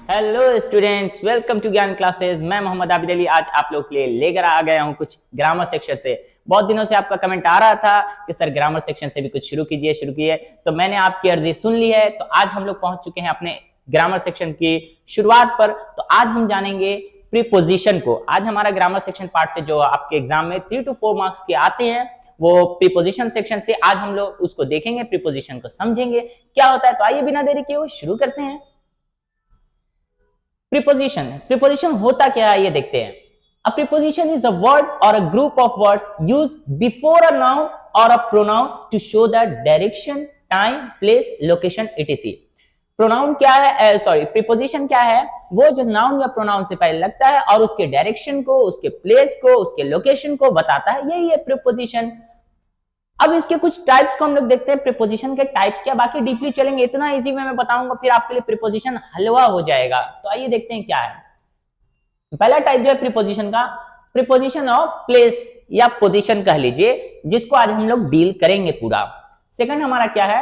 Hello students, welcome to ज्ञान classes. मैं मोहम्मद आबिद अली आज आप लोग के लिए लेकर आ गया हूं कुछ ग्रामर सेक्शन से। बहुत दिनों से आपका कमेंट आ रहा था कि सर ग्रामर सेक्शन से भी कुछ शुरू कीजिए। तो मैंने आपकी अर्जी सुन ली है। तो आज हम लोग पहुंच चुके हैं अपने ग्रामर सेक्शन की शुरुआत पर। तो आज हम जानेंगे प्रीपोजिशन को। आज हमारा ग्रामर सेक्शन पार्ट से जो आपके एग्जाम में 3 to 4 मार्क्स के आते हैं वो प्रीपोजिशन सेक्शन से आज हम लोग उसको देखेंगे, प्रीपोजिशन को समझेंगे क्या होता है। तो आइए बिना देरी किए शुरू करते हैं। प्रीपोजिशन होता क्या है ये देखते हैं। A preposition is a word or a group of words used before a noun or a pronoun to show the direction, time, place, location, etc. Pronoun क्या है, प्रीपोजिशन क्या है? वो जो नाउन या प्रोनाउन से पहले लगता है और उसके डायरेक्शन को, उसके प्लेस को, उसके लोकेशन को बताता है, यही है प्रीपोजिशन। अब इसके कुछ टाइप्स को हम लोग देखते हैं। प्रीपोजिशन के टाइप्स क्या, बाकी डीपली चलेंगे, इतना इजी में मैं बताऊंगा, फिर आपके लिए प्रीपोजिशन हलवा हो जाएगा। तो आइए देखते हैं क्या है। पहला टाइप जो है प्रीपोजिशन का, प्रीपोजिशन ऑफ प्लेस या पोजीशन कह लीजिए, जिसको आज हम लोग डील करेंगे पूरा। सेकंड हमारा क्या है?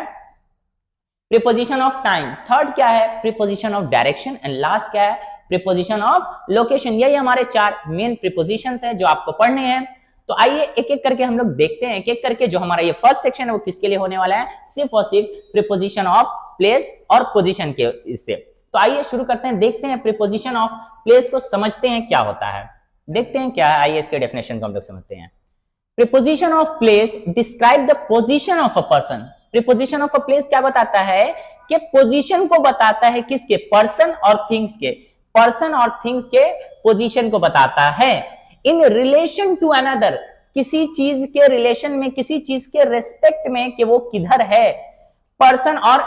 Preposition of time. थर्ड क्या है? Preposition of direction. And last क्या है? Preposition of location. यही हमारे 4 मेन प्रीपोजिशंस हैं जो आपको पढ़ने हैं। तो आइए एक एक करके हम लोग देखते हैं, एक एक करके। जो हमारा ये फर्स्ट सेक्शन है वो किसके लिए होने वाला है? सिर्फ और सिर्फ प्रीपोजिशन ऑफ प्लेस और पोजीशन के इससे। तो आइए शुरू करते हैं, देखते हैं प्रीपोजिशन ऑफ प्लेस को, समझते हैं क्या होता है, देखते हैं क्या है। आइए इसके डेफिनेशन को हम लोग समझते हैं। Preposition of place describe the position of a person. Preposition of a place क्या बताता है? कि पोजीशन को बताता है, किसके? पर्सन और थिंग्स के। पर्सन और थिंग्स के पोजीशन को बताता है इन रिलेशन टू अनदर, किसी चीज के रिलेशन में, किसी चीज के रेस्पेक्ट में कि वो किधर है। पर्सन और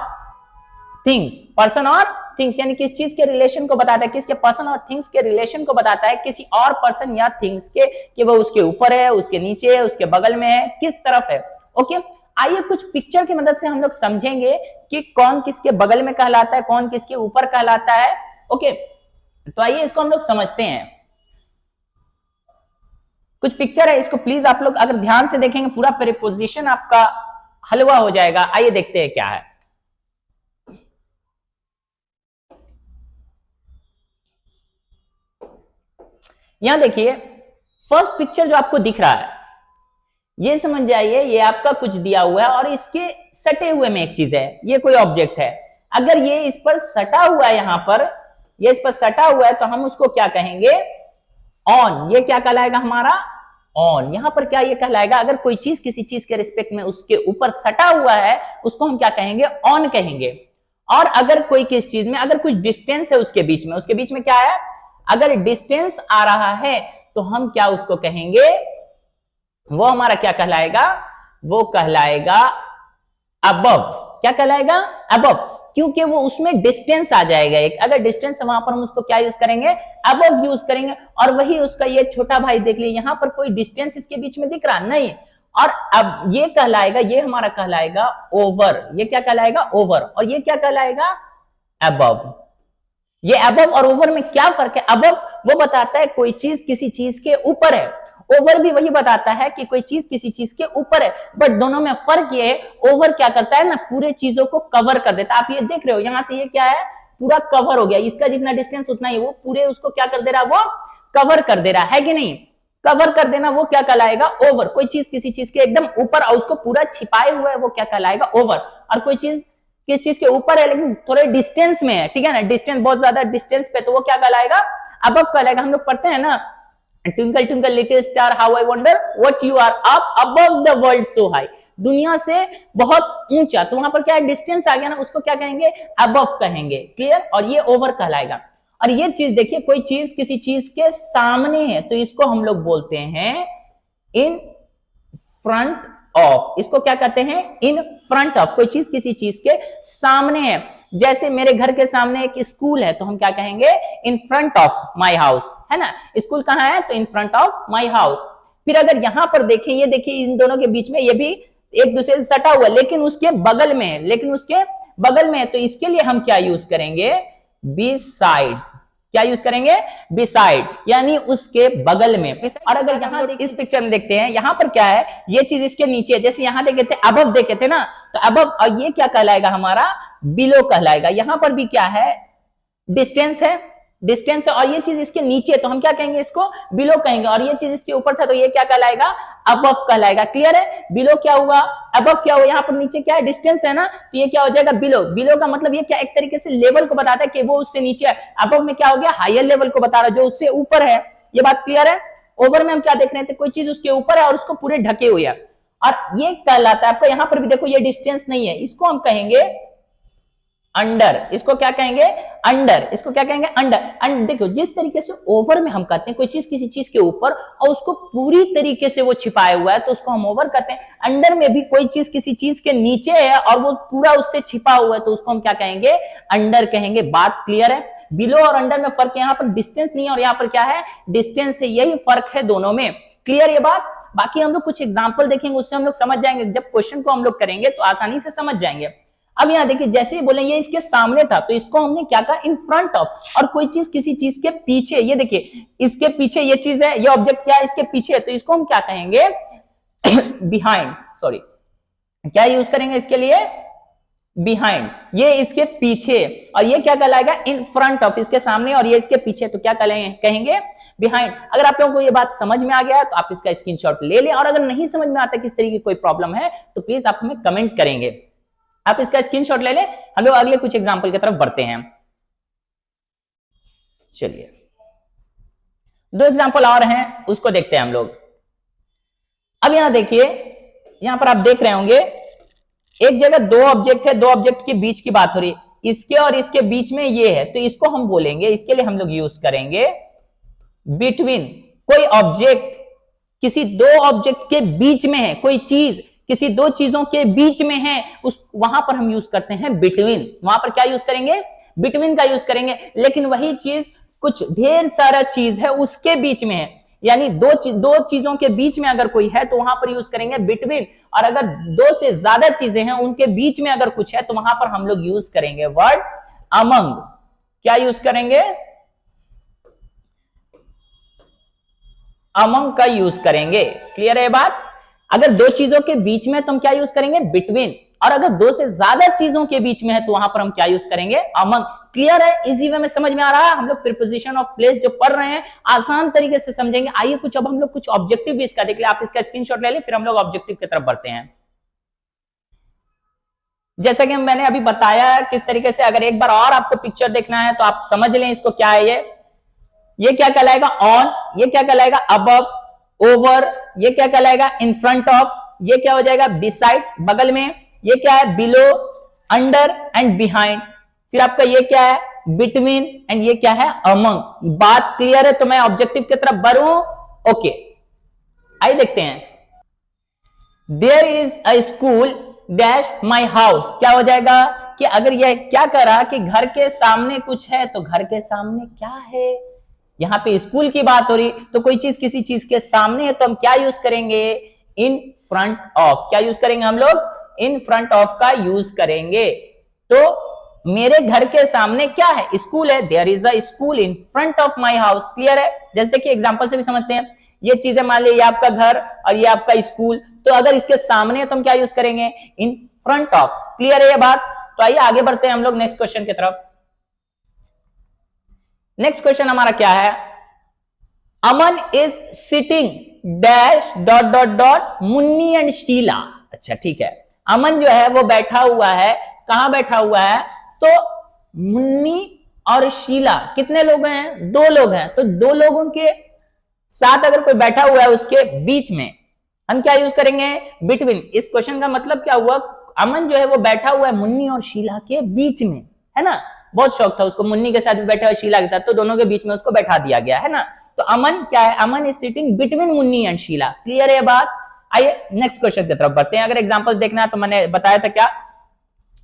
थिंग्स, पर्सन और थिंग्स यानी किस चीज के रिलेशन को बताता है, किसके? पर्सन और थिंग्स के रिलेशन को बताता है किसी और पर्सन या थिंग्स के, कि वो उसके ऊपर है, उसके नीचे है, उसके बगल में है, किस तरफ है। ओके, आइए कुछ पिक्चर की मदद से हम लोग समझेंगे कि कौन किसके बगल में कहलाता है, कौन किसके ऊपर कहलाता है। ओके, तो आइए इसको हम लोग समझते हैं। कुछ पिक्चर है, इसको प्लीज आप लोग अगर ध्यान से देखेंगे पूरा प्रीपोजिशन आपका हलवा हो जाएगा। आइए देखते हैं क्या है। यहां देखिए फर्स्ट पिक्चर जो आपको दिख रहा है, ये समझ जाइए ये आपका कुछ दिया हुआ है और इसके सटे हुए में एक चीज है, ये कोई ऑब्जेक्ट है। अगर ये इस पर सटा हुआ है, यहां पर ये इस पर सटा हुआ है, तो हम उसको क्या कहेंगे? ऑन। ये क्या कहलाएगा हमारा? ऑन। यहां पर क्या ये कहलाएगा? अगर कोई चीज किसी चीज के रिस्पेक्ट में उसके ऊपर सटा हुआ है, उसको हम क्या कहेंगे? ऑन कहेंगे। और अगर कोई किस चीज में, अगर कुछ डिस्टेंस है उसके बीच में क्या है? अगर डिस्टेंस आ रहा है तो हम क्या उसको कहेंगे? वो हमारा क्या कहलाएगा? वो कहलाएगा अबव। क्या कहलाएगा? अबव, क्योंकि वो उसमें डिस्टेंस आ जाएगा एक। अगर डिस्टेंस है वहां पर हम उसको क्या यूज करेंगे? अबव यूज करेंगे। और वही उसका ये छोटा भाई देख लीजिए, यहां पर कोई डिस्टेंस इसके बीच में दिख रहा नहीं। और अब ये कहलाएगा, ये हमारा कहलाएगा ओवर। ये क्या कहलाएगा? ओवर। और ये क्या कहलाएगा? अबव। ये अबव और ओवर में क्या फर्क है? अबव वो बताता है कोई चीज किसी चीज के ऊपर है, ओवर भी वही बताता है कि कोई चीज किसी चीज के ऊपर है। बट दोनों में फर्क ये है, ओवर क्या करता है ना, पूरे चीजों को कवर कर देता है। आप ये देख रहे हो, यहां से ये क्या है? पूरा कवर हो गया, इसका जितना डिस्टेंस उतना ही, वो पूरे उसको क्या कर दे रहा है? वो कवर कर दे रहा है कि नहीं? कवर कर देना वो क्या कहलाएगा? ओवर। कोई चीज किसी चीज के एकदम ऊपर और उसको पूरा छिपाए हुआ है, वो क्या कहलाएगा? ओवर। और कोई चीज किस चीज के ऊपर है लेकिन थोड़े डिस्टेंस में है, ठीक है ना, डिस्टेंस बहुत ज्यादा डिस्टेंस पे, तो वो क्या कहलाएगा? अबव कहलाएगा। हम लोग पढ़ते हैं ना, twinkle twinkle little star how I wonder what you are up above the world so high. दुनिया से बहुत ऊंचा, तो वहां पर क्या है? डिस्टेंस आ गया ना, उसको क्या कहेंगे? अबव कहेंगे। क्लियर? और ये ओवर कहलाएगा। और ये चीज देखिए, कोई चीज किसी चीज के सामने है तो इसको हम लोग बोलते हैं इन फ्रंट ऑफ। इसको क्या कहते हैं? इन फ्रंट ऑफ। कोई चीज किसी चीज के सामने है। जैसे मेरे घर के सामने एक स्कूल है तो हम क्या कहेंगे? इन फ्रंट ऑफ माई हाउस, है ना। स्कूल कहां है? तो इन फ्रंट ऑफ माई हाउस। फिर अगर यहां पर देखें, ये देखिए इन दोनों के बीच में, ये भी एक दूसरे से सटा हुआ लेकिन उसके बगल में है, तो इसके लिए हम क्या यूज करेंगे? बिसाइड्स। क्या यूज करेंगे? बिसाइड, यानी उसके बगल में। और अगर यहां इस पिक्चर में देखते हैं, यहां पर क्या है? ये चीज इसके नीचे है। जैसे यहां देखे थे अबव देखे थे ना, तो अबव, और ये क्या कहलाएगा हमारा? बिलो कहलाएगा। यहां पर भी क्या है? डिस्टेंस है, डिस्टेंस है, और ये चीज इसके नीचे है तो हम क्या कहेंगे, इसको बिलो कहेंगे, और ये चीज इसके ऊपर था तो ये क्या कहलाएगा, अबव कहलाएगा। क्लियर है, बिलो क्या हुआ, अबव क्या हुआ, यहाँ पर नीचे क्या है, डिस्टेंस है ना, तो ये क्या हो जाएगा, बिलो। बिलो का मतलब ये क्या, एक तरीके से लेवल को बताता है कि वो उससे नीचे है। अबव में क्या हो गया, हायर लेवल को बता रहा है, जो उससे ऊपर है। ये बात क्लियर है। ओवर में हम क्या देख रहे थे, कोई चीज उसके ऊपर है और उसको पूरे ढके हुए है, और ये कहलाता है आपका, यहां पर भी देखो ये डिस्टेंस नहीं है, इसको हम कहेंगे अंडर। इसको क्या कहेंगे, अंडर। इसको क्या कहेंगे, अंडर। देखो जिस तरीके से ओवर में हम कहते हैं कोई चीज किसी चीज के ऊपर और उसको पूरी तरीके से वो छिपाया हुआ है तो उसको हम ओवर कहते हैं। अंडर में भी कोई चीज किसी चीज के नीचे है और वो पूरा उससे छिपा हुआ है तो उसको हम क्या कहेंगे, अंडर कहेंगे। बात क्लियर है। बिलो और अंडर में फर्क है, यहाँ पर डिस्टेंस नहीं है और यहाँ पर क्या है, डिस्टेंस है, यही फर्क है दोनों में। क्लियर ये बात। बाकी हम लोग कुछ एग्जाम्पल देखेंगे, उससे हम लोग समझ जाएंगे, जब क्वेश्चन को हम लोग करेंगे तो आसानी से समझ जाएंगे। अब यहाँ देखिए, जैसे ही बोले ये इसके सामने था तो इसको हमने क्या कहा, इन फ्रंट ऑफ, और कोई चीज किसी चीज के पीछे, ये देखिए इसके पीछे ये चीज है, ये ऑब्जेक्ट क्या है, इसके पीछे है तो इसको हम क्या कहेंगे, बिहाइंड। सॉरी, क्या यूज करेंगे इसके लिए, बिहाइंड। ये इसके पीछे, और ये क्या कहलाएगा, इन फ्रंट ऑफ, इसके सामने, और ये इसके पीछे, तो क्या कहेंगे, बिहाइंड। अगर आप लोगों को ये बात समझ में आ गया तो आप इसका स्क्रीनशॉट ले लें, और अगर नहीं समझ में आता किस तरीके की कोई प्रॉब्लम है तो प्लीज आप हमें कमेंट करेंगे। आप इसका स्क्रीनशॉट ले लें। हम लोग अगले कुछ एग्जाम्पल की तरफ बढ़ते हैं। चलिए, दो एग्जाम्पल और हैं, उसको देखते हैं हम लोग। अब यहां देखिए, यहां पर आप देख रहे होंगे एक जगह दो ऑब्जेक्ट है, दो ऑब्जेक्ट के बीच की बात हो रही है, इसके और इसके बीच में ये है, तो इसको हम बोलेंगे, इसके लिए हम लोग यूज करेंगे बिटवीन। कोई ऑब्जेक्ट किसी दो ऑब्जेक्ट के बीच में है, कोई चीज किसी दो चीजों के बीच में है, उस वहां पर हम यूज करते हैं बिटवीन। वहां पर क्या यूज करेंगे, बिटवीन का यूज करेंगे। लेकिन वही चीज कुछ ढेर सारा चीज है उसके बीच में है, यानी दो चीजों के बीच में अगर कोई है तो वहां पर यूज करेंगे बिटवीन, और अगर दो से ज्यादा चीजें हैं उनके बीच में अगर कुछ है तो वहां पर हम लोग यूज करेंगे वर्ड अमंग। क्या यूज करेंगे, अमंग का यूज करेंगे। क्लियर है बात। अगर दो चीजों के बीच में तो हम क्या यूज करेंगे, बिटवीन, और अगर दो से ज्यादा चीजों के बीच में है तो वहां पर हम क्या यूज करेंगे, अमंग। क्लियर है, इजी वे में समझ में आ रहा है। हम लोग प्रीपोजिशन ऑफ प्लेस जो पढ़ रहे हैं आसान तरीके से समझेंगे। आइए कुछ अब हम लोग कुछ ऑब्जेक्टिव भी इसका देख ले। आप इसका स्क्रीनशॉट ले लें, फिर हम लोग ऑब्जेक्टिव की तरफ बढ़ते हैं। जैसा कि मैंने अभी बताया किस तरीके से, अगर एक बार और आपको पिक्चर देखना है तो आप समझ लें इसको क्या है। ये क्या कहलाएगा, ऑन। ये क्या कहलाएगा, अबव, ओवर। ये क्या कहलाएगा, इन फ्रंट ऑफ। ये क्या हो जाएगा, बिसाइड्स, बगल में। ये क्या है, बिलो, अंडर एंड बिहाइंड। फिर आपका ये क्या है, बिटवीन, एंड ये क्या है, अमंग। बात क्लियर है। तो मैं ऑब्जेक्टिव की तरफ बढ़ूं। ओके, आइए देखते हैं। There is a school dash my house. क्या हो जाएगा कि अगर यह क्या करा कि घर के सामने कुछ है तो घर के सामने क्या है, यहां पे स्कूल की बात हो रही, तो कोई चीज किसी चीज के सामने है तो हम क्या यूज करेंगे, इन फ्रंट ऑफ। क्या यूज करेंगे हम लोग, इन फ्रंट ऑफ का यूज करेंगे। तो मेरे घर के सामने क्या है, स्कूल है। There is a school in front of my house. Clear है। जैसे देखिए एग्जांपल से भी समझते हैं। ये चीजें मान लीजिए, ये आपका घर और ये आपका स्कूल, तो अगर इसके सामने है तो हम क्या यूज करेंगे, इन फ्रंट ऑफ। क्लियर है ये बात। तो आइए आगे बढ़ते हैं हम लोग नेक्स्ट क्वेश्चन की तरफ। नेक्स्ट क्वेश्चन हमारा क्या है, Aman is sitting dash dot dot dot Munni and Sheela. अच्छा ठीक है, अमन जो है वो बैठा हुआ है, कहां बैठा हुआ है, तो मुन्नी और शीला। कितने लोग हैं, दो लोग हैं, तो दो लोगों के साथ अगर कोई बैठा हुआ है उसके बीच में हम क्या यूज करेंगे, बिटवीन। इस क्वेश्चन का मतलब क्या हुआ, अमन जो है वो बैठा हुआ है मुन्नी और शीला के बीच में, है ना। बहुत शौक था उसको, मुन्नी के साथ भी बैठा है शीला के साथ, तो दोनों के बीच में उसको बैठा दिया गया, है ना। तो अमन क्या है, Aman is sitting between Munni and Sheela. Clear है बात। आइए नेक्स्ट क्वेश्चन की तरफ बढ़ते हैं। अगर एग्जांपल देखना है तो मैंने बताया था क्या,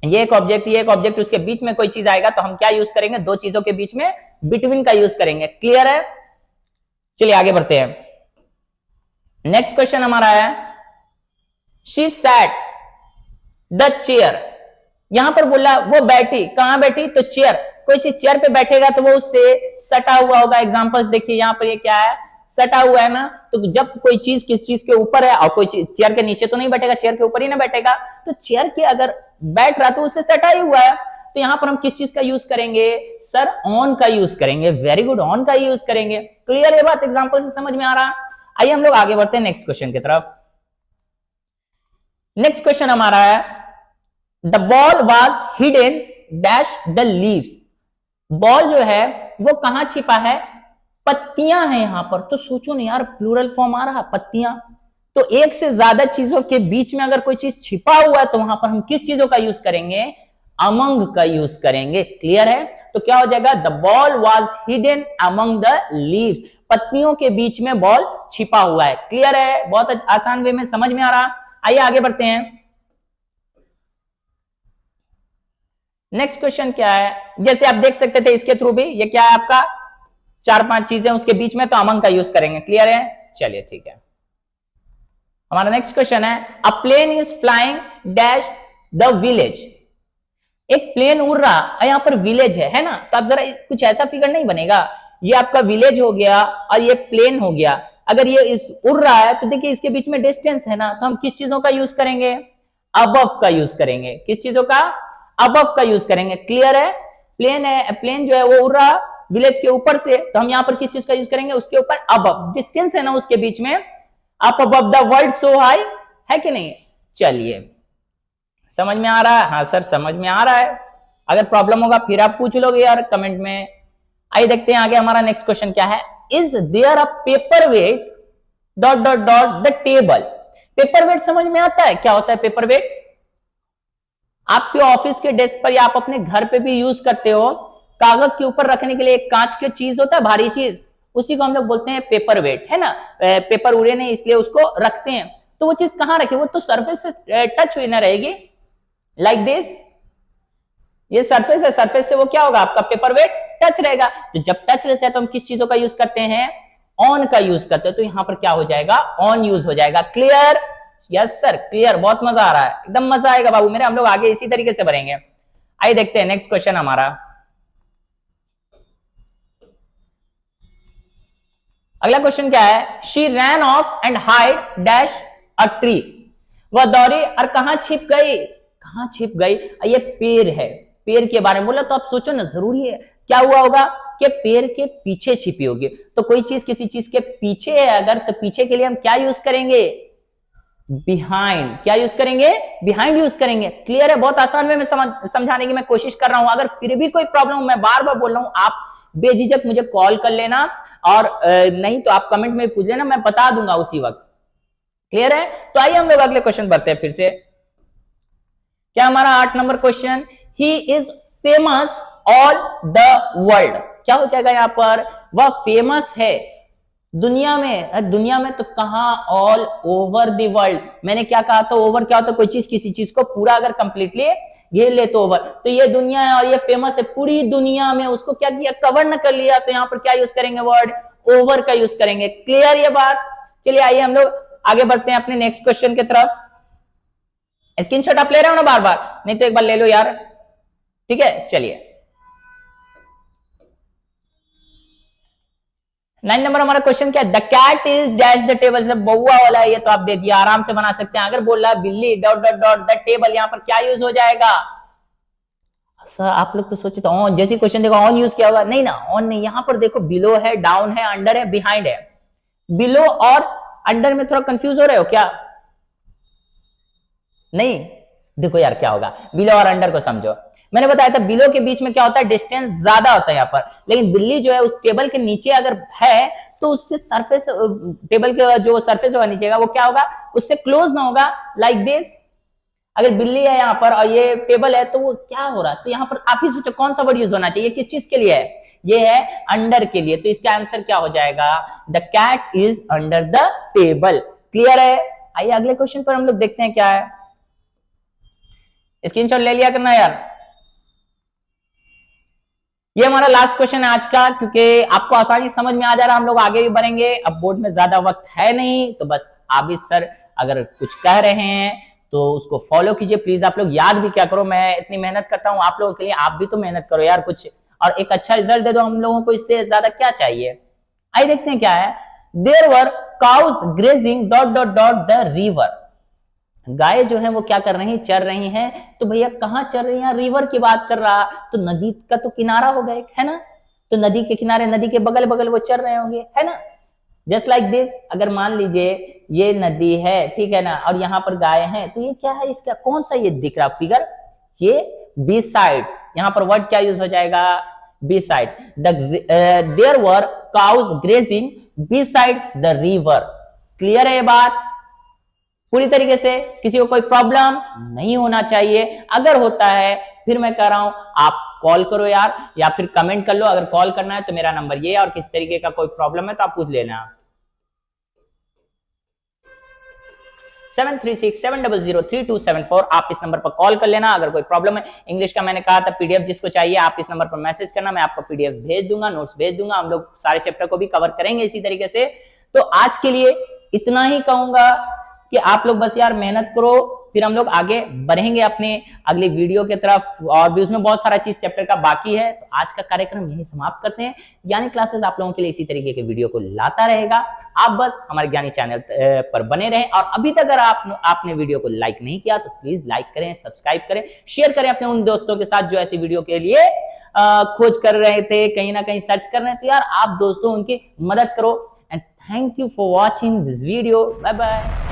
ये एक ऑब्जेक्ट, ये एक ऑब्जेक्ट, उसके बीच में कोई चीज आएगा तो हम क्या यूज करेंगे, दो चीजों के बीच में बिटवीन का यूज करेंगे। क्लियर है। चलिए आगे बढ़ते हैं। नेक्स्ट क्वेश्चन हमारा है, शी सैट द चेयर। यहां पर बोला वो बैठी, कहां बैठी, तो चेयर। कोई चीज चेयर पे बैठेगा तो वो उससे सटा हुआ होगा। एग्जांपल्स देखिए, यहां पर ये क्या है, सटा हुआ है ना। तो जब कोई चीज किस चीज के ऊपर है और कोई चीज चेयर के नीचे तो नहीं बैठेगा, चेयर के ऊपर ही ना बैठेगा, तो चेयर के अगर बैठ रहा तो उससे सटा ही हुआ है। तो यहां पर हम किस चीज का यूज करेंगे सर, ऑन का यूज करेंगे। वेरी गुड, ऑन का यूज करेंगे। क्लियर है बात, एग्जांपल से समझ में आ रहा। आइए हम लोग आगे बढ़ते हैं नेक्स्ट क्वेश्चन की तरफ। नेक्स्ट क्वेश्चन हमारा है the ball was hidden dash the leaves. Ball जो है वो कहां छिपा है, पत्तियां हैं यहां पर। तो सोचो ना यार, प्लूरल फॉर्म आ रहा, पत्तियां। तो एक से ज्यादा चीजों के बीच में अगर कोई चीज छिपा हुआ है तो वहां पर हम किस चीजों का यूज करेंगे, अमंग का यूज करेंगे। क्लियर है, तो क्या हो जाएगा, the ball was hidden among the leaves. पत्तियों के बीच में बॉल छिपा हुआ है। क्लियर है, बहुत आसान वे में समझ में आ रहा। आइए आगे बढ़ते हैं। नेक्स्ट क्वेश्चन क्या है, जैसे आप देख सकते थे इसके थ्रू भी, ये क्या है आपका, 4-5 चीजें उसके बीच में, तो अमंग का यूज करेंगे। क्लियर है, चलिए ठीक है। हमारा नेक्स्ट क्वेश्चन है a plane is flying dash the village. एक प्लेन उड़ रहा है, यहां पर विलेज है ना। तो आप जरा कुछ ऐसा फिगर नहीं बनेगा, ये आपका विलेज हो गया और ये प्लेन हो गया। अगर ये इस उड़ रहा है तो देखिए इसके बीच में डिस्टेंस है ना, तो हम किस चीजों का यूज करेंगे, अबव का यूज करेंगे। किस चीजों का, अबव का यूज करेंगे। क्लियर है, प्लेन है, प्लेन जो है वो उड़ रहा विलेज के ऊपर से, तो हम यहां पर किस चीज का यूज करेंगे, उसके ऊपर अबव। डिस्टेंस है ना उसके बीच में, up above the world so high, है कि नहीं। चलिए समझ में आ रहा है, हाँ सर समझ में आ रहा है। अगर प्रॉब्लम होगा फिर आप पूछ लोगे यार कमेंट में। आइए देखते हैं आगे हमारा नेक्स्ट क्वेश्चन क्या है, is there a paperweight dot dot dot the table. Paperweight समझ में आता है, क्या होता है पेपर वेट। आपके ऑफिस के डेस्क पर या आप अपने घर पे भी यूज करते हो, कागज के ऊपर रखने के लिए एक कांच की चीज होता है, भारी चीज, उसी को हम लोग बोलते हैं पेपर वेट, है ना। पेपर उड़े नहीं इसलिए उसको रखते हैं। तो वो चीज कहां रखे, वो तो सरफेस से टच हुई ना रहेगी, लाइक दिस। ये सरफेस है, सरफेस से वो क्या होगा आपका पेपर वेट टच रहेगा। तो जब टच रहता है तो हम किस चीजों का यूज करते हैं, ऑन का यूज करते हैं। तो यहां पर क्या हो जाएगा, ऑन यूज हो जाएगा। क्लियर, यस सर क्लियर, बहुत मजा आ रहा है, एकदम मजा आएगा बाबू मेरे। हम लोग आगे इसी तरीके से बढ़ेंगे। आइए देखते हैं नेक्स्ट क्वेश्चन हमारा। अगला क्वेश्चन क्या है, she ran off and hide dash a tree. वह दौड़ी और कहां छिप गई, कहां छिप गई, ये पेड़ है, पेड़ के बारे में बोला। तो आप सोचो ना, जरूरी है क्या हुआ होगा कि पेड़ के पीछे छिपी होगी। तो कोई चीज किसी चीज के पीछे है अगर, तो पीछे के लिए हम क्या यूज करेंगे, बिहाइंड। क्या यूज करेंगे, बिहाइंड यूज करेंगे। क्लियर है, बहुत आसान वे में समझाने की मैं कोशिश कर रहा हूं। अगर फिर भी कोई प्रॉब्लम, मैं बार बार बोल रहा हूं, आप बेझिझक मुझे कॉल कर लेना, और नहीं तो आप कमेंट में पूछ लेना, मैं बता दूंगा उसी वक्त। क्लियर है, तो आइए हम लोग अगले क्वेश्चन बढ़ते हैं फिर से। क्या हमारा 8 number question, he is famous all the world. क्या हो जाएगा यहां पर, वह फेमस है दुनिया में। दुनिया में तो कहां, ऑल ओवर द वर्ल्ड। मैंने क्या कहा था, ओवर क्या होता है, कोई चीज किसी चीज को पूरा अगर कंप्लीटली घेर ले तो ओवर। तो ये दुनिया है और ये फेमस है पूरी दुनिया में, उसको क्या किया, कवर न कर लिया। तो यहां पर क्या यूज करेंगे, वर्ड ओवर का यूज करेंगे। क्लियर ये बात। चलिए आइए हम लोग आगे बढ़ते हैं अपने नेक्स्ट क्वेश्चन की तरफ। स्क्रीनशॉट आप ले रहे हो ना बार बार, नहीं तो एक बार ले लो यार, ठीक है। चलिए 9 नंबर हमारा क्वेश्चन क्या है, the cat is dash the table. जब बउआ वाला है ये तो आप दे दिया, आराम से बना सकते हैं। अगर बोल रहा है बिल्ली dot dot dot the table, यहां पर क्या यूज हो जाएगा सर। आप लोग तो सोचे तो ऑन, जैसे क्वेश्चन देखो ऑन यूज किया होगा, नहीं ना, ऑन नहीं। यहां पर देखो बिलो है, डाउन है, अंडर है, बिहाइंड है। बिलो और अंडर में थोड़ा कंफ्यूज हो रहे हो क्या, नहीं। देखो यार क्या होगा, बिलो और अंडर को समझो। मैंने बताया था बिलो के बीच में क्या होता है, डिस्टेंस ज्यादा होता है यहाँ पर। लेकिन बिल्ली जो है उस टेबल के नीचे अगर है तो उससे सरफेस, टेबल के जो सरफेस होगा नीचे का वो क्या होगा, उससे क्लोज ना होगा, लाइक दिस। अगर बिल्ली है यहाँ पर और ये टेबल है तो वो क्या हो रहा है, तो यहाँ पर आप ही सोचो कौन सा वर्ड यूज होना चाहिए, किस चीज के लिए है, ये है अंडर के लिए। तो इसका आंसर क्या हो जाएगा, the cat is under the table. Clear है। आइए अगले क्वेश्चन पर हम लोग देखते हैं क्या है। स्क्रीनशॉट ले लिया करना यार। ये हमारा लास्ट क्वेश्चन है आज का, क्योंकि आपको आसानी समझ में आ जा रहा है। हम लोग आगे भी बढ़ेंगे, अब बोर्ड में ज्यादा वक्त है नहीं, तो बस आप भी सर अगर कुछ कह रहे हैं तो उसको फॉलो कीजिए प्लीज। आप लोग याद भी क्या करो, मैं इतनी मेहनत करता हूं आप लोगों के लिए, आप भी तो मेहनत करो यार कुछ, और एक अच्छा रिजल्ट दे दो हम लोगों को, इससे ज्यादा क्या चाहिए। आइए देखते हैं क्या है। There were cows grazing dot dot dot the river. गाय जो है वो क्या कर रही हैं, चर रही हैं। तो भैया कहाँ चर रही हैं, रिवर की बात कर रहा, तो नदी का तो किनारा होगा एक, है ना, तो नदी के किनारे, नदी के बगल बगल वो चर रहे होंगे, है ना। जस्ट लाइक दिस, अगर मान लीजिए ये नदी है, ठीक है ना, और यहाँ पर गाय है, तो ये क्या है, इसका कौन सा ये दिख रहा फिगर, ये बी साइड्स, यहाँ पर वर्ड क्या यूज हो जाएगा, beside, there were cows grazing besides the river. Clear है ये बात पूरी तरीके से, किसी को कोई प्रॉब्लम नहीं होना चाहिए। अगर होता है फिर मैं कह रहा हूं आप कॉल करो यार, या फिर कमेंट कर लो। अगर कॉल करना है तो मेरा नंबर ये है, और किसी तरीके का कोई प्रॉब्लम है तो आप पूछ लेना। 7367003274, आप इस नंबर पर कॉल कर लेना अगर कोई प्रॉब्लम है। इंग्लिश का मैंने कहा था पीडीएफ जिसको चाहिए आप इस नंबर पर मैसेज करना, मैं आपको पीडीएफ भेज दूंगा, नोट्स भेज दूंगा, हम लोग सारे चैप्टर को भी कवर करेंगे इसी तरीके से। तो आज के लिए इतना ही कहूंगा कि आप लोग बस यार मेहनत करो, फिर हम लोग आगे बढ़ेंगे अपने अगली वीडियो की तरफ, और भी उसमें बहुत सारा चीज चैप्टर का बाकी है। तो आज का कार्यक्रम यही समाप्त करते हैं। ज्ञानी क्लासेस आप लोगों के लिए इसी तरीके के वीडियो को लाता रहेगा, आप बस हमारे ज्ञानी चैनल पर बने रहें। और अभी तक अगर आपने वीडियो को लाइक नहीं किया तो प्लीज लाइक करें, सब्सक्राइब करें, शेयर करें अपने उन दोस्तों के साथ जो ऐसी वीडियो के लिए खोज कर रहे थे, कहीं ना कहीं सर्च कर रहे हैं। तो यार आप दोस्तों उनकी मदद करो। And thank you for watching this video, bye bye.